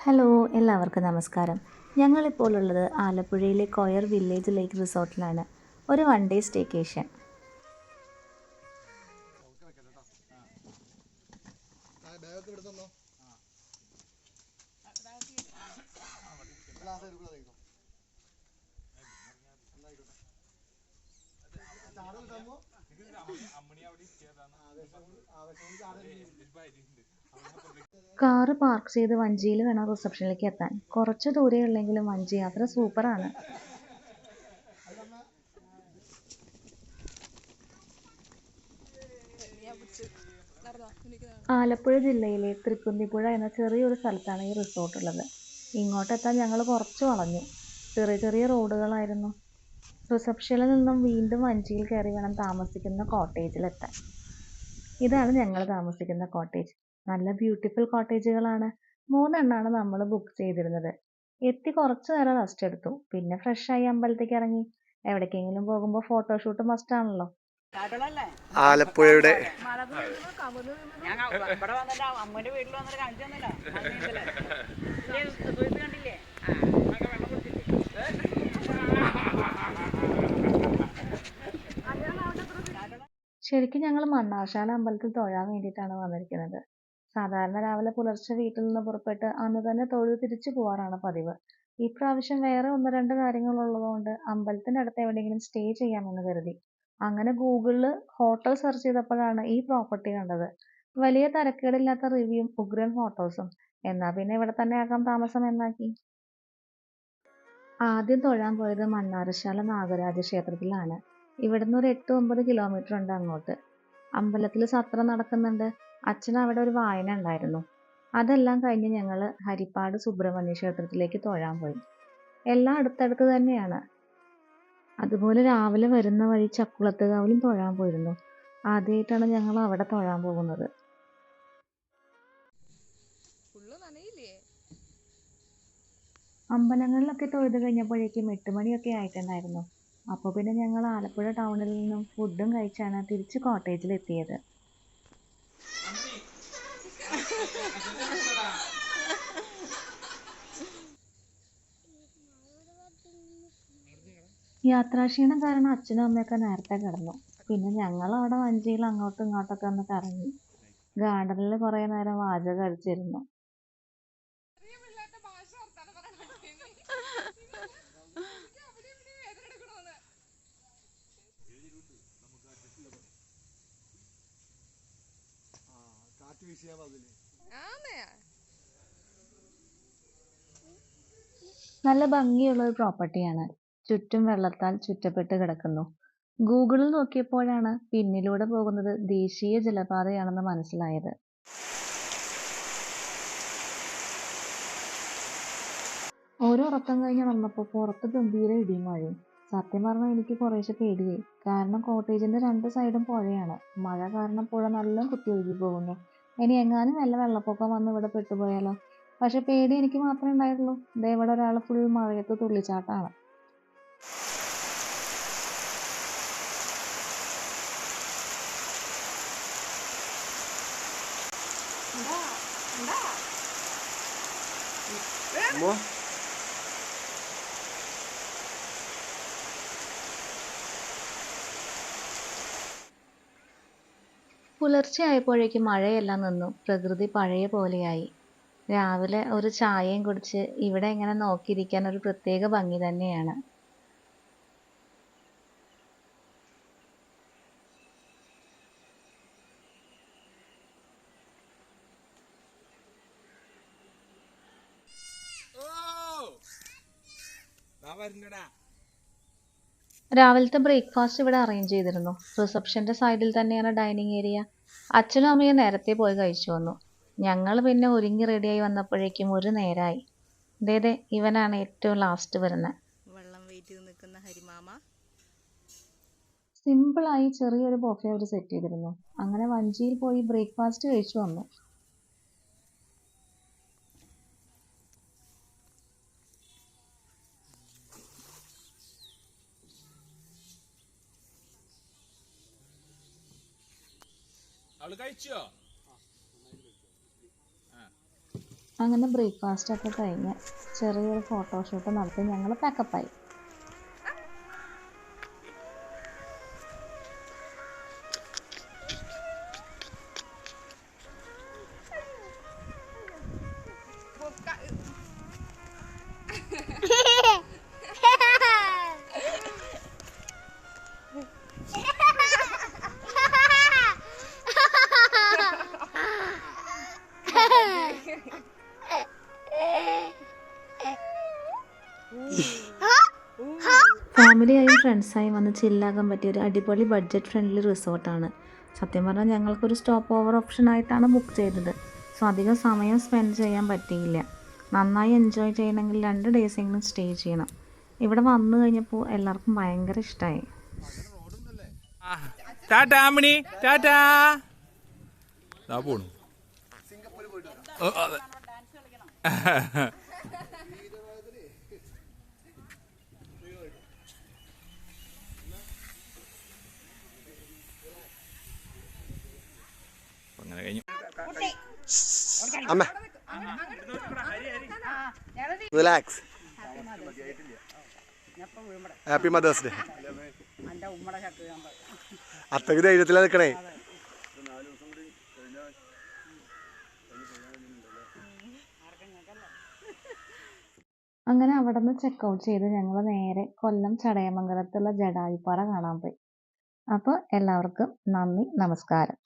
Hello, എല്ലാവർക്കും നമസ്കാരം. ഞങ്ങളിപ്പോൾ ഉള്ളത് ആലപ്പുഴയിലെ കൊയർ വില്ലേജ് ലേക്ക് റിസോർട്ടിലാണ്. ഒരു one day staycation. Car park ചെയ്ത് വഞ്ചിയിൽ വേണം റിസപ്ഷനിലേക്ക് എത്താൻ. കുറച്ച് ദൂരേ ഉള്ളെങ്കിലും വഞ്ചി യാത്ര സൂപ്പറാണ്. ആലപ്പുഴ ജില്ലയിലെ തൃക്കുന്നപ്പുഴ എന്ന ചെറിയൊരു സ്ഥലത്താണ് ഈ റിസോർട്ട് ഉള്ളത്. ഇങ്ങോട്ടെത്താൻ ഞങ്ങൾ കുറച്ച് വളഞ്ഞു. ചെറിയ ചെറിയ റോഡുകളായിരുന്നു. റിസപ്ഷനിൽ നിന്നും വീണ്ടും വഞ്ചിയിൽ കയറി വേണം താമസിക്കുന്ന കോട്ടേജിലെത്താൻ. ഇതാണ് ഞങ്ങൾ താമസിക്കുന്ന കോട്ടേജ്. നല്ല ബ്യൂട്ടിഫുൾ കോട്ടേജുകളാണ്. 3 എണ്ണമാണ് നമ്മൾ ബുക്ക് ചെയ്തിരുന്നത്. എത്തി കുറച്ച് നേരം റെസ്റ്റ് എടുത്തു. പിന്നെ ഫ്രഷായി അമ്പലത്തേക്ക് ഇറങ്ങി. എവിടേക്കെങ്കിലും പോകുമ്പോൾ ഫോട്ടോഷൂട്ട് മസ്റ്റ് ആണല്ലോ. ആലപ്പുഴയുടെ ശരിക്കും ഞങ്ങൾ മണ്ണാർശാല അമ്പലത്തിൽ തൊഴാൻ വേണ്ടിയിട്ടാണ് വന്നിരിക്കുന്നത്. സാധാരണ രാവിലെ പുലർച്ചെ വീട്ടിൽ നിന്ന് പുറപ്പെട്ട് അന്ന് തന്നെ തൊഴുത് തിരിച്ചു പോവാറാണ് പതിവ്. ഈ പ്രാവശ്യം വേറെ 1-2 കാര്യങ്ങളുള്ളതുകൊണ്ട് അമ്പലത്തിനടുത്ത് എവിടെയെങ്കിലും സ്റ്റേ ചെയ്യാമെന്ന് കരുതി. അങ്ങനെ ഗൂഗിളിൽ ഹോട്ടൽ സെർച്ച് ചെയ്തപ്പോഴാണ് ഈ പ്രോപ്പർട്ടി കണ്ടത്. വലിയ തരക്കേടില്ലാത്ത റിവ്യൂവും ഉഗ്രൻ ഫോട്ടോസും. എന്നാ പിന്നെ ഇവിടെ തന്നെ ആക്കാം താമസം എന്നാക്കി. ആദ്യം തൊഴാൻ പോയത് മണ്ണാറശാല നാഗരാജ ക്ഷേത്രത്തിലാണ്. ഇവിടുന്ന് ഒരു 8-9 കിലോമീറ്റർ ഉണ്ട് അങ്ങോട്ട്. അമ്പലത്തിൽ സത്രം നടക്കുന്നുണ്ട്. അച്ഛന് അവിടെ ഒരു വായന ഉണ്ടായിരുന്നു. അതെല്ലാം കഴിഞ്ഞ് ഞങ്ങൾ ഹരിപ്പാട് സുബ്രഹ്മണ്യ ക്ഷേത്രത്തിലേക്ക് തൊഴാൻ പോയി. എല്ലാം അടുത്തടുത്ത് തന്നെയാണ്. അതുപോലെ രാവിലെ വരുന്ന വഴി ചക്കുളത്തുകാവിലും തൊഴാൻ പോയിരുന്നു. ആദ്യമായിട്ടാണ് ഞങ്ങൾ അവിടെ തൊഴാൻ പോകുന്നത്. അമ്പലങ്ങളിലൊക്കെ തൊഴുത് കഴിഞ്ഞപ്പോഴേക്കും 8 മണിയൊക്കെ ആയിട്ടുണ്ടായിരുന്നു. അപ്പോൾ പിന്നെ ഞങ്ങൾ ആലപ്പുഴ ടൗണിൽ നിന്നും ഫുഡും കഴിച്ചാണ് തിരിച്ച് കോട്ടേജിൽ എത്തിയത്. യാത്രാക്ഷീണം കാരണം അച്ഛനും അമ്മയൊക്കെ നേരത്തെ കിടന്നു. പിന്നെ ഞങ്ങൾ അവിടെ വഞ്ചിയിൽ അങ്ങോട്ടും ഇങ്ങോട്ടൊക്കെ ഒന്ന് കറങ്ങി. ഗാർഡനിൽ കുറേ നേരം വാചകം അടിച്ചിരുന്നു. നല്ല ഭംഗിയുള്ള ഒരു പ്രോപ്പർട്ടിയാണ്. ചുറ്റും വെള്ളത്താൽ ചുറ്റപ്പെട്ട് കിടക്കുന്നു. ഗൂഗിളിൽ നോക്കിയപ്പോഴാണ് പിന്നിലൂടെ പോകുന്നത് ദേശീയ ജലപാതയാണെന്ന് മനസ്സിലായത്. ഓരോ ഉറക്കം കഴിഞ്ഞ് വന്നപ്പോൾ പുറത്ത് ഗംഭീര ഇടിയും മഴയും. സത്യം പറഞ്ഞാൽ എനിക്ക് കുറേശ്ശെ പേടിയായി. കാരണം കോട്ടേജിന്റെ 2 സൈഡും പുഴയാണ്. മഴ കാരണം പുഴ നല്ല കുത്തിയൊഴുകി പോകുന്നു. ഇനി എങ്ങാനും വല്ല വെള്ളപ്പൊക്കം വന്ന് ഇവിടെ പെട്ടുപോയാലോ. പക്ഷെ പേടി എനിക്ക് മാത്രമേ ഉണ്ടായിട്ടുള്ളൂ. ദേ ഇവിടെ ഒരാൾ ഫുൾ മഴയത്ത് തുള്ളിച്ചാട്ടാണ്. പുലർച്ചെ ആയപ്പോഴേക്കും മഴയെല്ലാം നിന്നു. പ്രകൃതി പഴയ പോലെയായി. രാവിലെ ഒരു ചായയും കുടിച്ച് ഇവിടെ ഇങ്ങനെ നോക്കിയിരിക്കാൻ ഒരു പ്രത്യേക ഭംഗി തന്നെയാണ്. രാവിലത്തെ ബ്രേക്ക്ഫാസ്റ്റ് ഇവിടെ അറേഞ്ച് ചെയ്തിരുന്നു. റിസപ്ഷന്റെ സൈഡിൽ തന്നെയാണ് ഡൈനിങ് ഏരിയ. അച്ഛനും അമ്മയും നേരത്തെ പോയി കഴിച്ചു വന്നു. ഞങ്ങൾ പിന്നെ ഒരുങ്ങി റെഡിയായി വന്നപ്പോഴേക്കും ഒരു നേരായി. ദേ ഇവനാണ് ഏറ്റവും ലാസ്റ്റ് വരുന്നത്. സിമ്പിളായി ചെറിയൊരു ബൊഫെ അവർ സെറ്റ് ചെയ്തിരുന്നു. അങ്ങനെ വഞ്ചിയിൽ പോയി ബ്രേക്ക്ഫാസ്റ്റ് കഴിച്ചു വന്നു. അങ്ങനെ ബ്രേക്ക്ഫാസ്റ്റൊക്കെ കഴിഞ്ഞ് ചെറിയൊരു ഫോട്ടോഷൂട്ട് നടത്തി ഞങ്ങൾ പാക്കപ്പായി. ഫാമിലിയായും ഫ്രണ്ട്സായും വന്ന് ചില്ലാകാൻ പറ്റിയ ഒരു അടിപൊളി ബഡ്ജറ്റ് ഫ്രണ്ട്ലി റിസോർട്ടാണ്. സത്യം പറഞ്ഞാൽ ഞങ്ങൾക്കൊരു സ്റ്റോപ്പ് ഓവർ ഓപ്ഷൻ ആയിട്ടാണ് ബുക്ക് ചെയ്തത്. സോ അധികം സമയം സ്പെൻഡ് ചെയ്യാൻ പറ്റിയില്ല. നന്നായി എൻജോയ് ചെയ്യണമെങ്കിൽ 2 ഡേയ്സ് എങ്കിലും സ്റ്റേ ചെയ്യണം. ഇവിടെ വന്നു കഴിഞ്ഞപ്പോൾ എല്ലാവർക്കും ഭയങ്കര ഇഷ്ടമായി. റിലാക്സ്. Happy mother's day. അത്രയ്ക്ക് ധൈര്യത്തിലാണ് നിൽക്കണേ. അങ്ങനെ അവിടെ നിന്ന് ചെക്കൗട്ട് ചെയ്ത് ഞങ്ങൾ നേരെ കൊല്ലം ചടയമംഗലത്തുള്ള ജടായുപ്പാറ കാണാൻ പോയി. അപ്പോൾ എല്ലാവർക്കും നന്ദി, നമസ്കാരം.